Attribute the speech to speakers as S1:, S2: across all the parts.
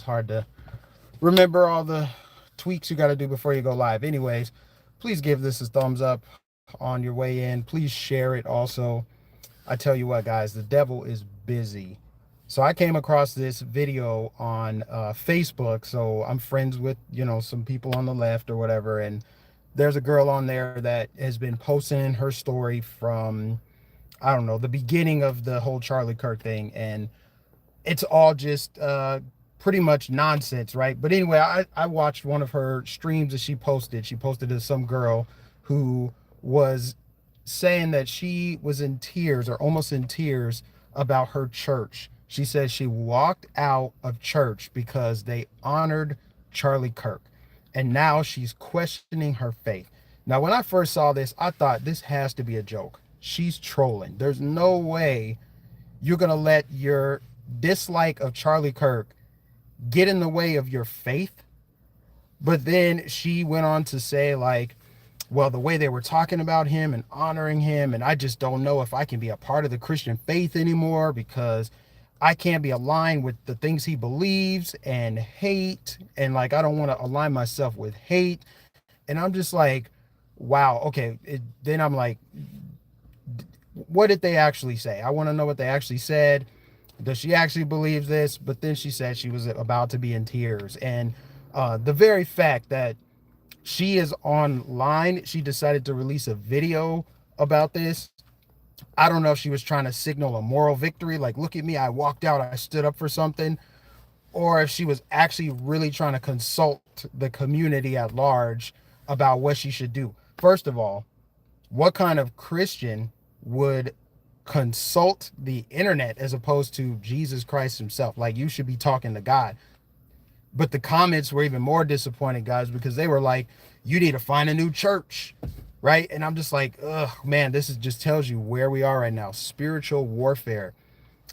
S1: hard to remember all the tweaks you got to do before you go live. Anyways, please give this a thumbs up on your way in. Please share it also. I tell you what, guys, the devil is busy. So I came across this video on Facebook. So I'm friends with, some people on the left or whatever. And there's a girl on there that has been posting her story from, I don't know, the beginning of the whole Charlie Kirk thing. And it's all just pretty much nonsense, right? But anyway, I watched one of her streams that she posted. She posted to some girl who was saying that she was in tears or almost in tears about her church. She says she walked out of church because they honored Charlie Kirk. And now she's questioning her faith. Now, when I first saw this, I thought this has to be a joke. She's trolling. There's no way you're going to let your dislike of Charlie Kirk get in the way of your faith. But then she went on to say, like, well, the way they were talking about him and honoring him, and I just don't know if I can be a part of the Christian faith anymore because I can't be aligned with the things he believes and hate. And like, I don't want to align myself with hate. And I'm just like, wow, okay. Then I'm like, what did they actually say? I want to know what they actually said. Does she actually believe this? But then she said she was about to be in tears. And the very fact that she is online, she decided to release a video about this. I don't know if she was trying to signal a moral victory, like, look at me, I walked out, I stood up for something, or if she was actually really trying to consult the community at large about what she should do. First of all, what kind of Christian would consult the internet as opposed to Jesus Christ himself? Like, you should be talking to God. But the comments were even more disappointing, guys, because they were like, you need to find a new church, right? And I'm just like, ugh, man, this is just tells you where we are right now. Spiritual warfare,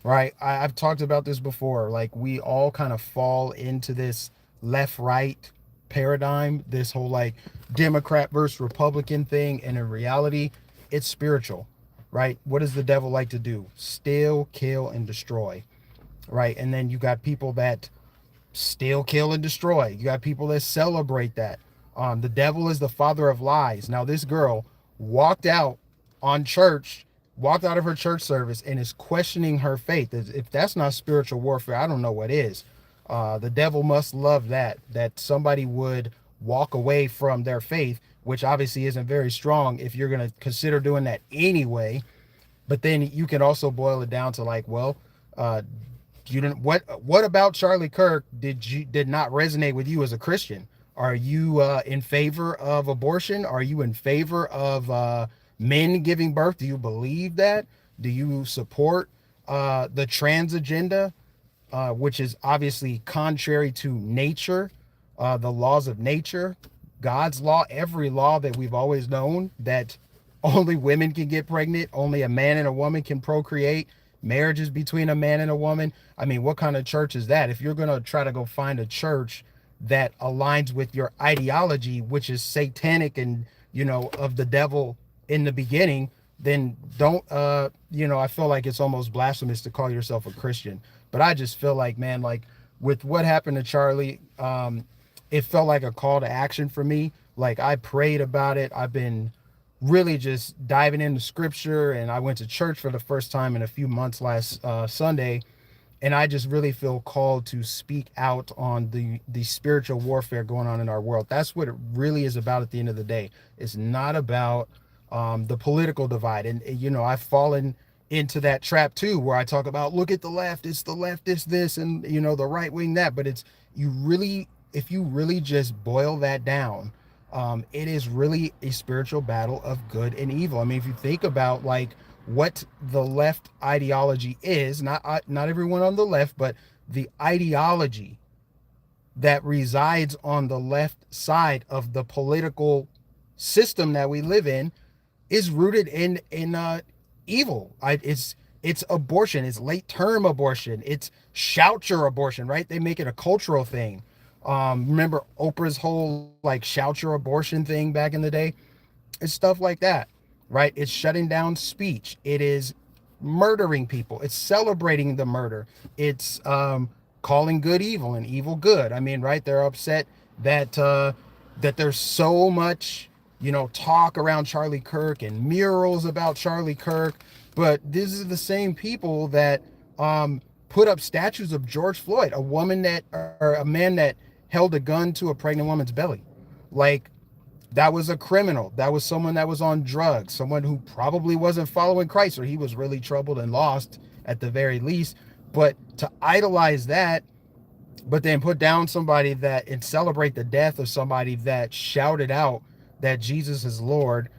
S1: right? I've talked about this before. Like, we all kind of fall into this left-right paradigm, this whole like Democrat versus Republican thing. And in reality, it's spiritual, right? What does the devil like to do? Steal, kill, and destroy, right? And then you got people that steal, kill, and destroy. You got people that celebrate that. The devil is the father of lies. Now, this girl walked out on church, walked out of her church service, and is questioning her faith. If that's not spiritual warfare, I don't know what is. The devil must love that somebody would walk away from their faith, which obviously isn't very strong if you're going to consider doing that anyway. But then you can also boil it down to like, well, you didn't, what about Charlie Kirk did not resonate with you as a Christian? Are you in favor of abortion? Are you in favor of men giving birth? Do you believe that? Do you support the trans agenda, which is obviously contrary to nature, the laws of nature, God's law, every law that we've always known, that only women can get pregnant, only a man and a woman can procreate, marriages between a man and a woman. I mean, what kind of church is that? If you're going to try to go find a church that aligns with your ideology, which is satanic and, of the devil in the beginning, then don't, I feel like it's almost blasphemous to call yourself a Christian. But I just feel like, man, like with what happened to Charlie, it felt like a call to action for me. Like, I prayed about it. I've been really just diving into scripture, and I went to church for the first time in a few months last Sunday. And I just really feel called to speak out on the spiritual warfare going on in our world. That's what it really is about at the end of the day. It's not about the political divide. And, I've fallen into that trap too, where I talk about, look at the left, it's the left, it's this, and, the right wing that. But if you really just boil that down, it is really a spiritual battle of good and evil. I mean, if you think about like what the left ideology is, not everyone on the left, but the ideology that resides on the left side of the political system that we live in is rooted in evil. It's abortion, it's late term abortion, it's shout your abortion, right? They make it a cultural thing. Remember Oprah's whole like shout your abortion thing back in the day? It's stuff like that, right? It's shutting down speech. It is murdering people. It's celebrating the murder. It's calling good evil and evil good. I mean, right? They're upset that that there's so much, talk around Charlie Kirk and murals about Charlie Kirk. But this is the same people that put up statues of George Floyd, a woman that, or a man that held a gun to a pregnant woman's belly. Like, that was a criminal. That was someone that was on drugs, someone who probably wasn't following Christ, or he was really troubled and lost at the very least. But to idolize that, but then put down somebody that, and celebrate the death of somebody that shouted out that Jesus is Lord,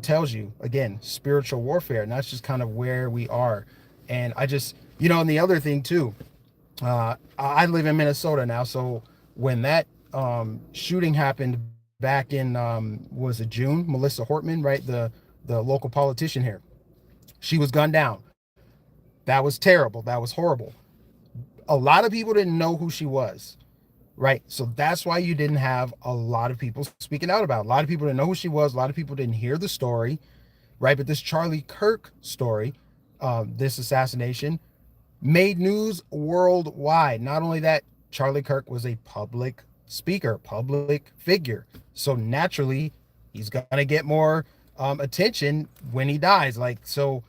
S1: tells you, again, spiritual warfare. And that's just kind of where we are. And I just, and the other thing too, I live in Minnesota now. So when that shooting happened back in, was it June? Melissa Hortman, right? The local politician here. She was gunned down. That was terrible. That was horrible. A lot of people didn't know who she was, right? So that's why you didn't have a lot of people speaking out about it. A lot of people didn't know who she was. A lot of people didn't hear the story, right? But this Charlie Kirk story, this assassination, made news worldwide. Not only that, Charlie Kirk was a public speaker, public figure. So naturally, he's going to get more attention when he dies. Like, so,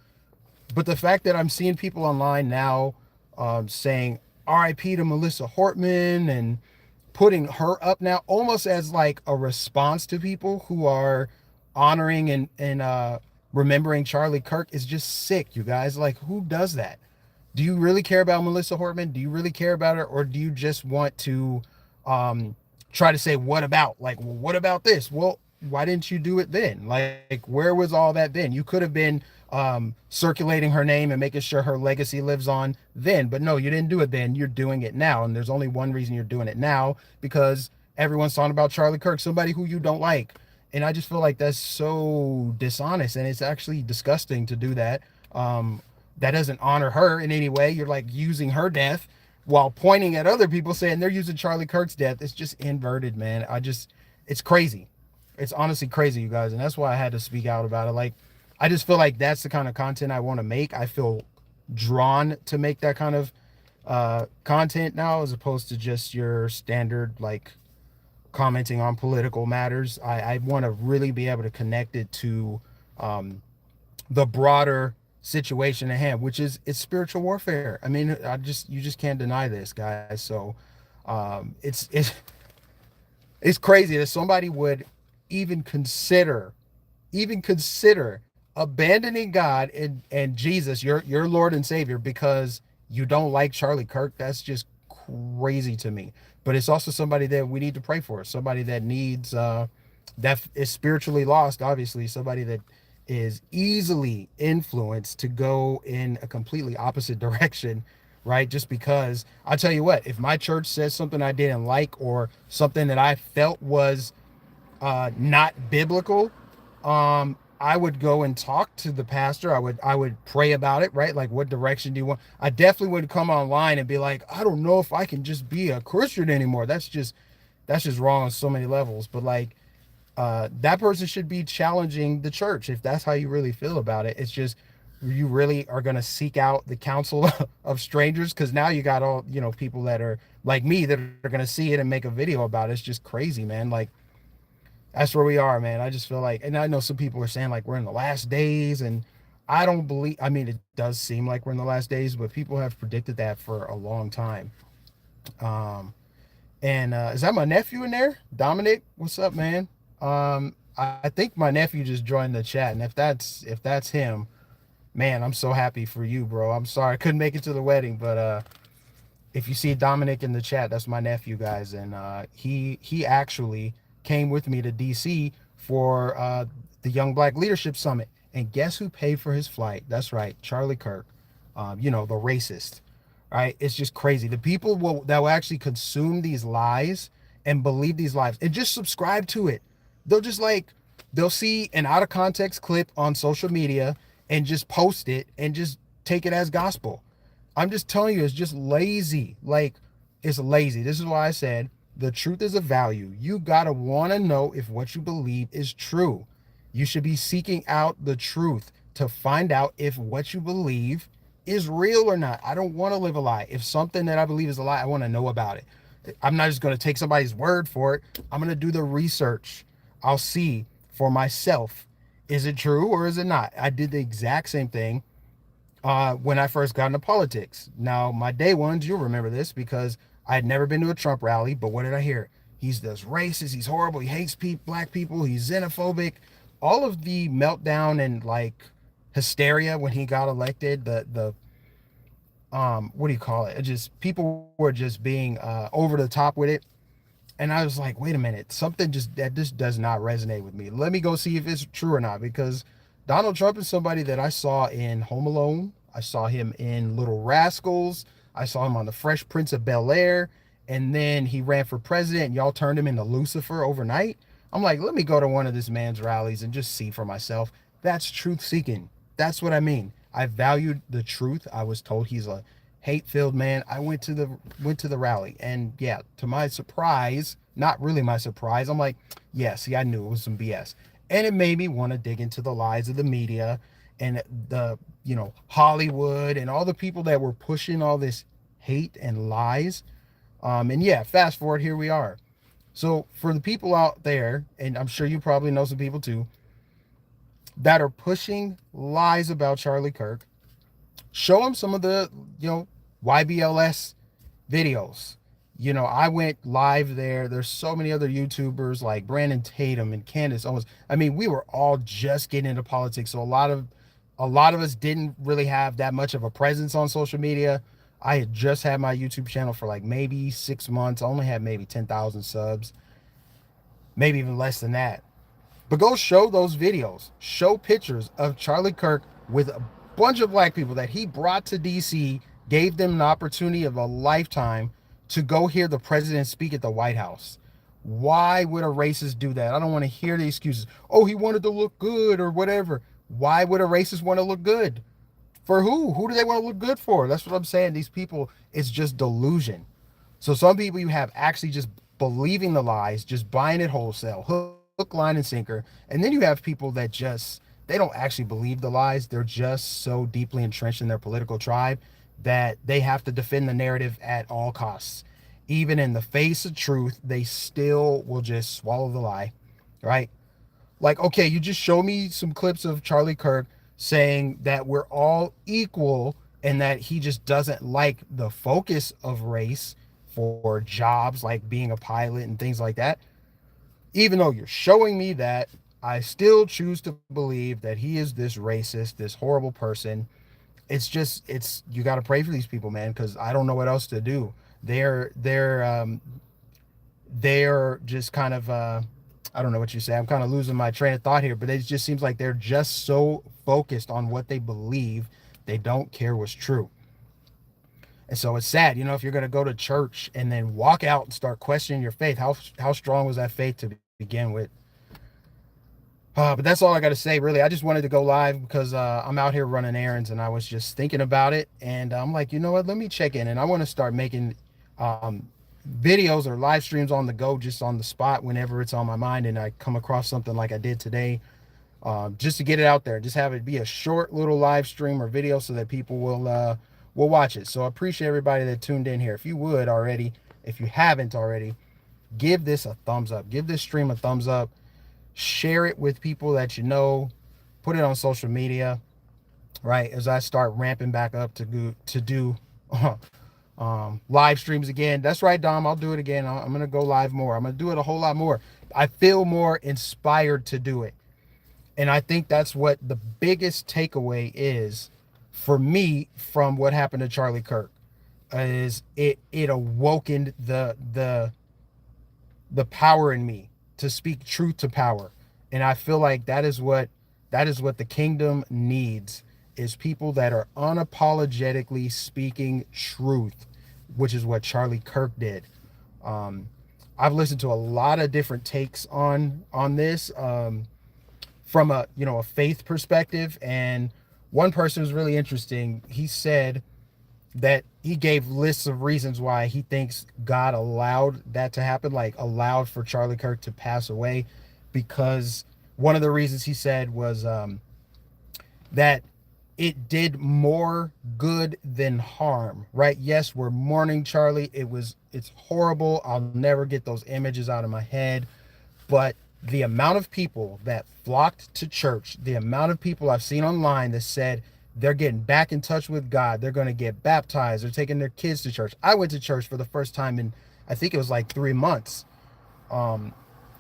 S1: but the fact that I'm seeing people online now saying RIP to Melissa Hortman and putting her up now almost as like a response to people who are honoring and remembering Charlie Kirk is just sick, you guys. Like, who does that? Do you really care about Melissa Hortman? Do you really care about her? Or do you just want to try to say, what about? Like, well, what about this? Well, why didn't you do it then? Like, where was all that then? You could have been circulating her name and making sure her legacy lives on then. But no, you didn't do it then. You're doing it now. And there's only one reason you're doing it now, because everyone's talking about Charlie Kirk, somebody who you don't like. And I just feel like that's so dishonest. And it's actually disgusting to do that. That doesn't honor her in any way. You're like using her death while pointing at other people saying they're using Charlie Kirk's death. It's just inverted, man. It's crazy. It's honestly crazy, you guys. And that's why I had to speak out about it. Like, I just feel like that's the kind of content I want to make. I feel drawn to make that kind of content now, as opposed to just your standard, like, commenting on political matters. I want to really be able to connect it to the broader situation at hand, which is, it's spiritual warfare. I mean, you just can't deny this, guys. So it's crazy that somebody would even consider abandoning God and Jesus, your Lord and Savior, because you don't like Charlie Kirk. That's just crazy to me. But it's also somebody that we need to pray for, somebody that needs that is spiritually lost, obviously, somebody that is easily influenced to go in a completely opposite direction, right? Just because, I'll tell you what, if my church says something I didn't like, or something that I felt was not biblical, I would go and talk to the pastor. I would pray about it, right? Like, what direction do you want? I definitely wouldn't come online and be like, I don't know if I can just be a Christian anymore. That's just wrong on so many levels. But like, that person should be challenging the church if that's how you really feel about it. It's just, you really are going to seek out the counsel of strangers, because now you got all, people that are like me that are going to see it and make a video about it. It's just crazy, man. Like, that's where we are, man. I just feel like, and I know some people are saying like we're in the last days, and I don't believe, I mean, it does seem like we're in the last days, but people have predicted that for a long time. And is that my nephew in there? Dominic, what's up, man? I think my nephew just joined the chat, and if that's him, man, I'm so happy for you, bro. I'm sorry I couldn't make it to the wedding, but if you see Dominic in the chat, that's my nephew, guys. And he actually came with me to DC for the Young Black Leadership Summit. And guess who paid for his flight? That's right, Charlie Kirk, the racist, right? It's just crazy. The people that will actually consume these lies and believe these lies and just subscribe to it. They'll see an out of context clip on social media and just post it and just take it as gospel. I'm just telling you, it's just lazy. Like, it's lazy. This is why I said the truth is a value. You gotta want to know if what you believe is true. You should be seeking out the truth to find out if what you believe is real or not. I don't want to live a lie. If something that I believe is a lie, I want to know about it. I'm not just going to take somebody's word for it. I'm going to do the research. I'll see for myself. Is it true or is it not? I did the exact same thing when I first got into politics. Now, my day ones, you'll remember this because I had never been to a Trump rally, but what did I hear? He's this racist, he's horrible, he hates black people, he's xenophobic. All of the meltdown and like hysteria when he got elected, the what do you call it? Just people were just being over the top with it. And I was like, wait a minute, something just does not resonate with me. Let me go see if it's true or not, because Donald Trump is somebody that I saw in Home Alone. I saw him in Little Rascals. I saw him on The Fresh Prince of Bel-Air. And then he ran for president and y'all turned him into Lucifer overnight. I'm like, let me go to one of this man's rallies and just see for myself. That's truth seeking. That's what I mean. I valued the truth. I was told he's a hate-filled man. I went to the rally, and yeah, to my surprise, not really my surprise, I'm like, yeah, see, I knew it was some BS. And it made me want to dig into the lies of the media and the, Hollywood and all the people that were pushing all this hate and lies. And yeah, fast forward, here we are. So for the people out there, and I'm sure you probably know some people too, that are pushing lies about Charlie Kirk, show them some of the, YBLS videos. I went live there. There's so many other YouTubers like Brandon Tatum and Candace Owens. I mean, we were all just getting into politics. So a lot of us didn't really have that much of a presence on social media. I had just had my YouTube channel for like maybe 6 months. I only had maybe 10,000 subs, maybe even less than that. But go show those videos. Show pictures of Charlie Kirk with a bunch of black people that he brought to DC, gave them an opportunity of a lifetime to go hear the president speak at the White House. Why would a racist do that? I don't want to hear the excuses. Oh, he wanted to look good or whatever. Why would a racist want to look good? For who? Who do they want to look good for? That's what I'm saying. These people, it's just delusion. So some people you have actually just believing the lies, just buying it wholesale, hook, line, and sinker. And then you have people that they don't actually believe the lies. They're just so deeply entrenched in their political tribe that they have to defend the narrative at all costs. Even in the face of truth, they still will just swallow the lie, right? Like, okay, you just show me some clips of Charlie Kirk saying that we're all equal and that he just doesn't like the focus of race for jobs like being a pilot and things like that. Even though you're showing me that, I still choose to believe that he is this racist, this horrible person. You got to pray for these people, man, because I don't know what else to do. They're just kind of I don't know what you say. I'm kind of losing my train of thought here, but it just seems like they're just so focused on what they believe, they don't care what's true. And so it's sad, if you're going to go to church and then walk out and start questioning your faith, how strong was that faith to begin with? But that's all I got to say, really. I just wanted to go live because I'm out here running errands and I was just thinking about it. And I'm like, you know what? Let me check in. And I want to start making videos or live streams on the go, just on the spot whenever it's on my mind and I come across something like I did today, just to get it out there. Just have it be a short little live stream or video so that people will watch it. So I appreciate everybody that tuned in here. If you haven't already, give this a thumbs up. Give this stream a thumbs up. Share it with people that you know. Put it on social media, right? As I start ramping back up to do live streams again. That's right, Dom. I'll do it again. I'm going to go live more. I'm going to do it a whole lot more. I feel more inspired to do it. And I think that's what the biggest takeaway is for me from what happened to Charlie Kirk, is it awoken the power in me to speak truth to power. And I feel like that is what the kingdom needs, is people that are unapologetically speaking truth, which is what Charlie Kirk did. I've listened to a lot of different takes on this from a faith perspective, and one person was really interesting. He said that he gave lists of reasons why he thinks God allowed that to happen, like allowed for Charlie Kirk to pass away, because one of the reasons he said was that it did more good than harm, right? Yes, we're mourning Charlie. It's horrible. I'll never get those images out of my head. But the amount of people that flocked to church, the amount of people I've seen online that said they're getting back in touch with God, they're going to get baptized, they're taking their kids to church. I went to church for the first time in, I think it was like 3 months, um,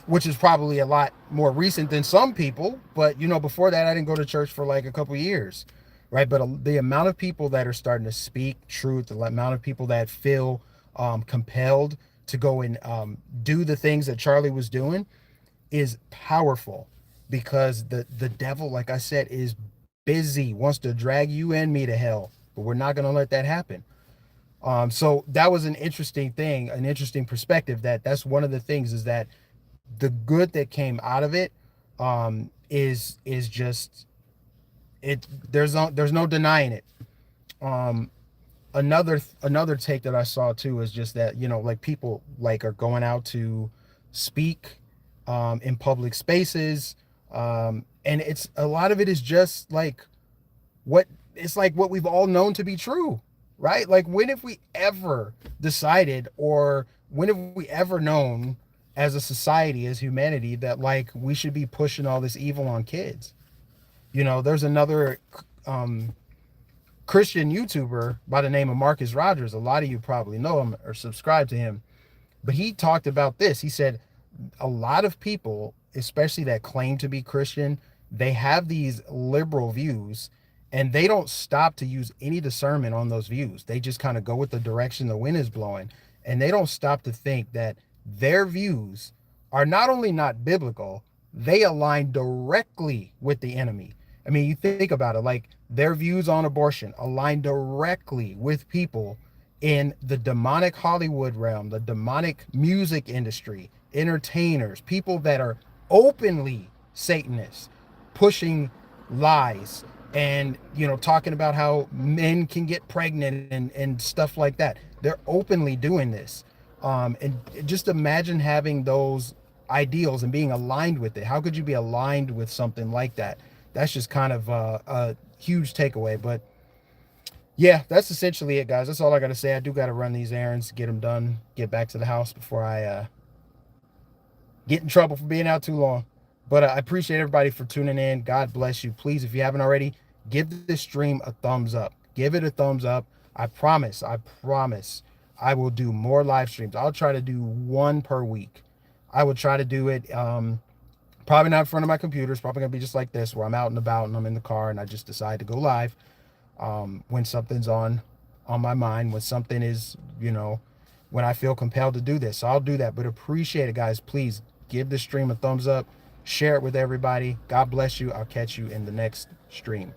S1: which is probably a lot more recent than some people. But, before that, I didn't go to church for like a couple years, right? But the amount of people that are starting to speak truth, the amount of people that feel compelled to go and do the things that Charlie was doing is powerful, because the devil, like I said, is busy, wants to drag you and me to hell, but we're not going to let that happen. So that was an interesting thing, an interesting perspective. That's one of the things, is that the good that came out of it is just it. There's no denying it. Um, another take that I saw too is just that, like, people like are going out to speak in public spaces, and it's a lot of it is just like what it's like what we've all known to be true, right? Like, when have we ever decided, or when have we ever known as a society, as humanity, that like we should be pushing all this evil on kids? There's another Christian YouTuber by the name of Marcus Rogers. A lot of you probably know him or subscribe to him. But he talked about this. He said a lot of people, especially that claim to be Christian, they have these liberal views, and they don't stop to use any discernment on those views. They just kind of go with the direction the wind is blowing, and they don't stop to think that their views are not only not biblical, they align directly with the enemy. I mean, you think about it, like their views on abortion align directly with people in the demonic Hollywood realm, the demonic music industry, entertainers, people that are openly Satanists, pushing lies, and talking about how men can get pregnant and stuff like that. They're openly doing this. And just imagine having those ideals and being aligned with it. How could you be aligned with something like that? That's just kind of a huge takeaway. But yeah, that's essentially it, guys. That's all I got to say. I do got to run these errands, get them done, get back to the house before I get in trouble for being out too long. But I appreciate everybody for tuning in. God bless you. Please, if you haven't already, give this stream a thumbs up. Give it a thumbs up. I promise, I will do more live streams. I'll try to do one per week. I will try to do it. Probably not in front of my computer. It's probably going to be just like this, where I'm out and about and I'm in the car and I just decide to go live when something's on my mind, when something is, when I feel compelled to do this. So I'll do that. But appreciate it, guys. Please give the stream a thumbs up. Share it with everybody. God bless you. I'll catch you in the next stream.